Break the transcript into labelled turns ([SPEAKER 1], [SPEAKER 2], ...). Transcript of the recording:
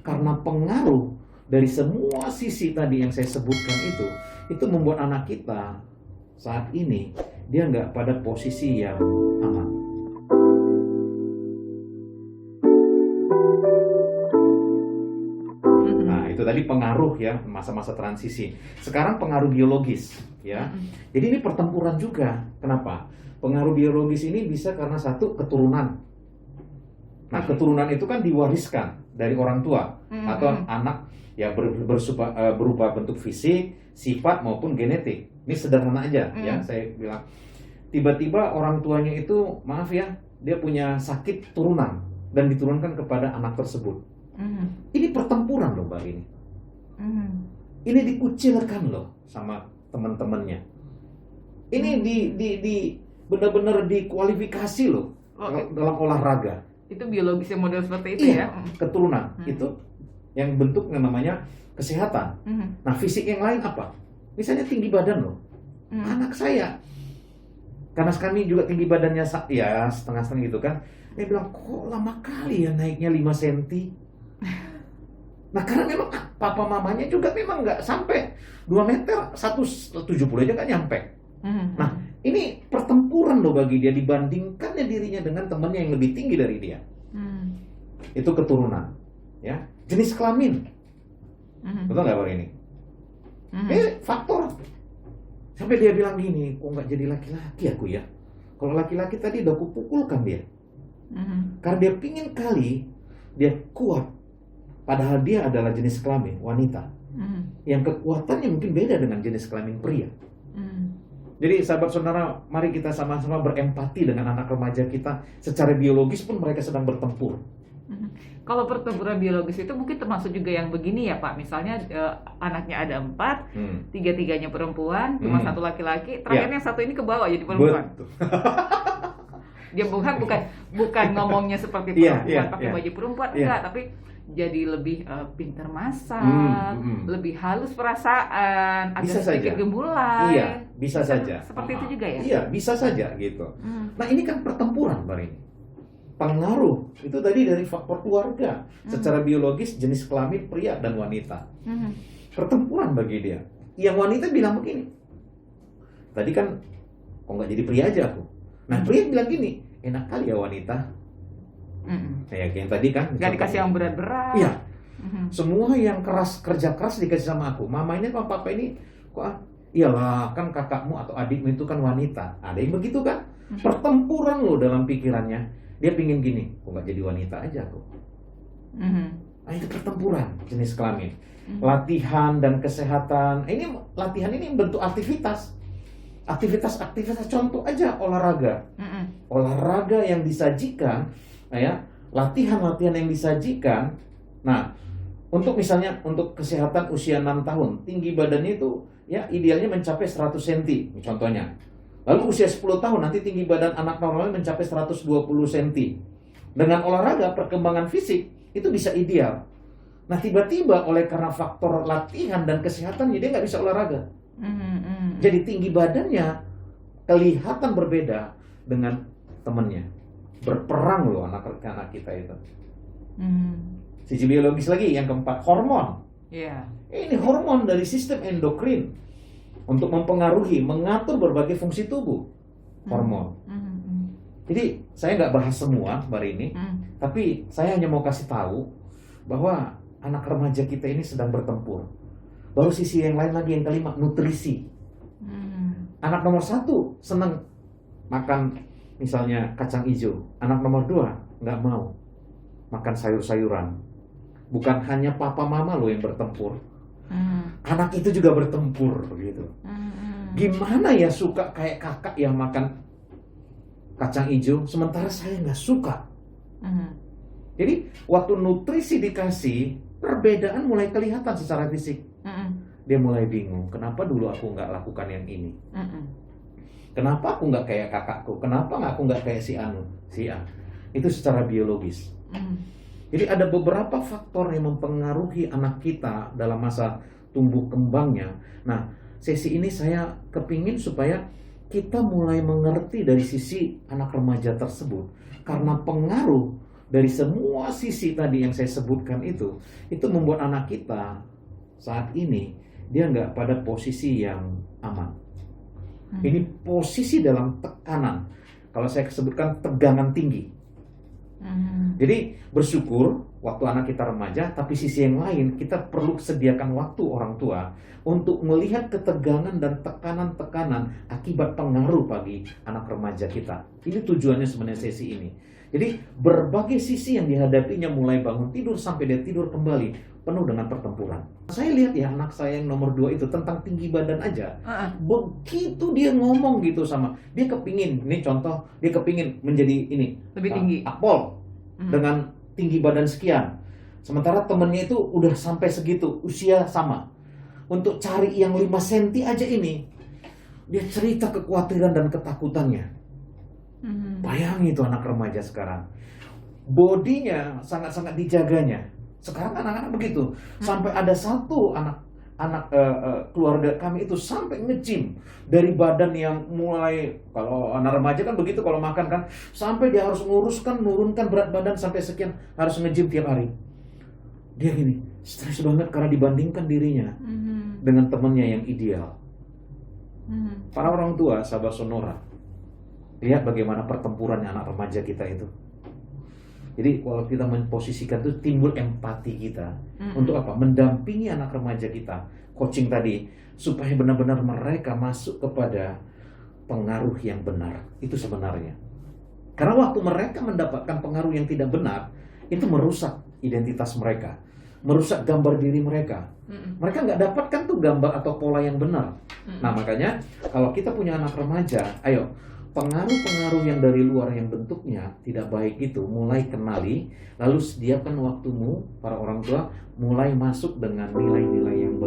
[SPEAKER 1] Karena pengaruh dari semua sisi tadi yang saya sebutkan itu membuat anak kita saat ini dia nggak pada posisi yang aman. Nah, itu tadi pengaruh ya, masa-masa transisi. Sekarang pengaruh biologis ya. Jadi ini pertempuran juga. Kenapa? Pengaruh biologis ini bisa karena satu, keturunan. Nah, keturunan itu kan diwariskan dari orang tua atau anak ya berupa bentuk fisik, sifat maupun genetik. Ini sederhana aja ya, saya bilang. Tiba-tiba orang tuanya itu, maaf ya, dia punya sakit turunan dan diturunkan kepada anak tersebut. Ini pertempuran loh Mbak ini. Ini dikucilkan loh sama teman-temannya. Ini di benar-benar dikualifikasi loh dalam olahraga.
[SPEAKER 2] Itu biologisnya model seperti itu
[SPEAKER 1] ya? Keturunan itu yang bentuknya namanya kesehatan. Nah, fisik yang lain apa? Misalnya tinggi badan loh. Anak saya, karena kami juga tinggi badannya ya setengah-setengah gitu kan, dia bilang, kok lama kali ya naiknya 5 cm. Nah, karena memang papa mamanya juga memang nggak sampai 2 meter, 170 aja nggak nyampe. Nah, ini pertempuran loh bagi dia, dibandingkannya dirinya dengan temannya yang lebih tinggi dari dia. Itu keturunan, ya. Jenis kelamin, betul nggak Pak ini? Faktor. Sampai dia bilang gini, kok nggak jadi laki-laki aku ya? Kalau laki-laki tadi udah kupukulkan dia. Karena dia pingin kali dia kuat, padahal dia adalah jenis kelamin wanita. Yang kekuatannya mungkin beda dengan jenis kelamin pria. Jadi sahabat saudara, mari kita sama-sama berempati dengan anak remaja kita. Secara biologis pun mereka sedang bertempur.
[SPEAKER 2] Kalau pertempuran biologis itu mungkin termasuk juga yang begini ya Pak. Misalnya anaknya ada 4, 3-3-nya perempuan, cuma 1 laki-laki. Terakhirnya yang 1 ini ke bawah jadi perempuan. Dia bukan ngomongnya seperti perempuan pakai baju perempuan, enggak, tapi jadi lebih pintar masak, lebih halus perasaan, agak sedikit gemulai.
[SPEAKER 1] Iya, bisa saja.
[SPEAKER 2] Seperti itu juga ya?
[SPEAKER 1] Iya, bisa saja gitu. Nah, ini kan pertempuran Mbak ini. Pengaruh itu tadi dari faktor keluarga, secara biologis jenis kelamin pria dan wanita. Pertempuran bagi dia. Yang wanita bilang begini, tadi kan kok nggak jadi pria aja aku. Nah, pria bilang gini, enak kali ya wanita. Kayak yang tadi kan
[SPEAKER 2] nggak dikasih yang berat-berat.
[SPEAKER 1] Iya. Semua yang kerja keras dikasih sama aku. Mama ini sama papa ini kok iyalah kan kakakmu atau adikmu itu kan wanita. Ada yang begitu kan? Pertempuran loh dalam pikirannya. Dia pingin gini, kok nggak jadi wanita aja aku. Nah, itu pertempuran jenis kelamin. Latihan dan kesehatan. Ini latihan ini bentuk aktivitas. Aktivitas contoh aja olahraga. Olahraga yang disajikan, ya, latihan-latihan yang disajikan. Nah, untuk misalnya untuk kesehatan usia 6 tahun, tinggi badannya itu ya idealnya mencapai 100 cm contohnya. Lalu usia 10 tahun nanti tinggi badan anak normalnya mencapai 120 cm. Dengan olahraga perkembangan fisik itu bisa ideal. Nah, tiba-tiba karena faktor latihan dan kesehatan dia nggak bisa olahraga. Jadi tinggi badannya kelihatan berbeda dengan temennya. Berperang loh anak-anak kita itu. Sisi biologis lagi, yang keempat, hormon. Ini hormon dari sistem endokrin untuk mempengaruhi, mengatur berbagai fungsi tubuh. Hormon. Jadi saya nggak bahas semua hari ini, tapi saya hanya mau kasih tahu bahwa anak remaja kita ini sedang bertempur. Baru sisi yang lain lagi, yang kelima, nutrisi. Anak nomor 1 senang makan misalnya kacang hijau. Anak nomor 2 nggak mau makan sayur-sayuran. Bukan hanya papa mama loh yang bertempur. Anak itu juga bertempur gitu. Gimana ya suka kayak kakak yang makan kacang hijau, sementara saya nggak suka. Jadi waktu nutrisi dikasih, perbedaan mulai kelihatan secara fisik. Dia mulai bingung, kenapa dulu aku nggak lakukan yang ini? Kenapa aku nggak kayak kakakku? Kenapa aku nggak kayak si Anu, si A? Itu secara biologis. Jadi ada beberapa faktor yang mempengaruhi anak kita dalam masa tumbuh kembangnya. Nah, sesi ini saya kepingin supaya kita mulai mengerti dari sisi anak remaja tersebut. Karena pengaruh dari semua sisi tadi yang saya sebutkan itu membuat anak kita saat ini dia nggak pada posisi yang aman. Ini posisi dalam tekanan. Kalau saya sebutkan tegangan tinggi. Jadi bersyukur waktu anak kita remaja, tapi sisi yang lain kita perlu sediakan waktu orang tua untuk melihat ketegangan dan tekanan-tekanan akibat pengaruh bagi anak remaja kita. Ini tujuannya sebenarnya sesi ini. Jadi berbagai sisi yang dihadapinya mulai bangun tidur sampai dia tidur kembali penuh dengan pertempuran. Saya lihat ya anak saya yang nomor 2 itu tentang tinggi badan aja. Begitu dia ngomong gitu sama, dia kepingin, ini contoh, dia kepingin menjadi ini
[SPEAKER 2] lebih tinggi,
[SPEAKER 1] akpol dengan tinggi badan sekian. Sementara temennya itu udah sampai segitu, usia sama. Untuk cari yang 5 cm aja ini, dia cerita kekhawatiran dan ketakutannya. Bayangin itu anak remaja sekarang. Bodinya sangat-sangat dijaganya. Sekarang anak-anak begitu. Sampai ada satu anak keluarga kami itu sampai nge-gym dari badan yang mulai, kalau anak remaja kan begitu kalau makan kan, sampai dia harus nurunkan berat badan sampai sekian, harus nge-gym tiap hari. Dia gini, stres banget karena dibandingkan dirinya dengan temannya yang ideal. Para orang tua, sahabat Sonora, lihat bagaimana pertempurannya anak remaja kita itu. Jadi kalau kita memposisikan itu timbul empati kita. Untuk apa? Mendampingi anak remaja kita. Coaching tadi. Supaya benar-benar mereka masuk kepada pengaruh yang benar. Itu sebenarnya. Karena waktu mereka mendapatkan pengaruh yang tidak benar, itu merusak identitas mereka. Merusak gambar diri mereka. Mereka nggak dapatkan tuh gambar atau pola yang benar. Nah makanya kalau kita punya anak remaja, ayo, pengaruh-pengaruh yang dari luar yang bentuknya tidak baik itu mulai kenali, lalu sediakan waktumu para orang tua mulai masuk dengan nilai-nilai yang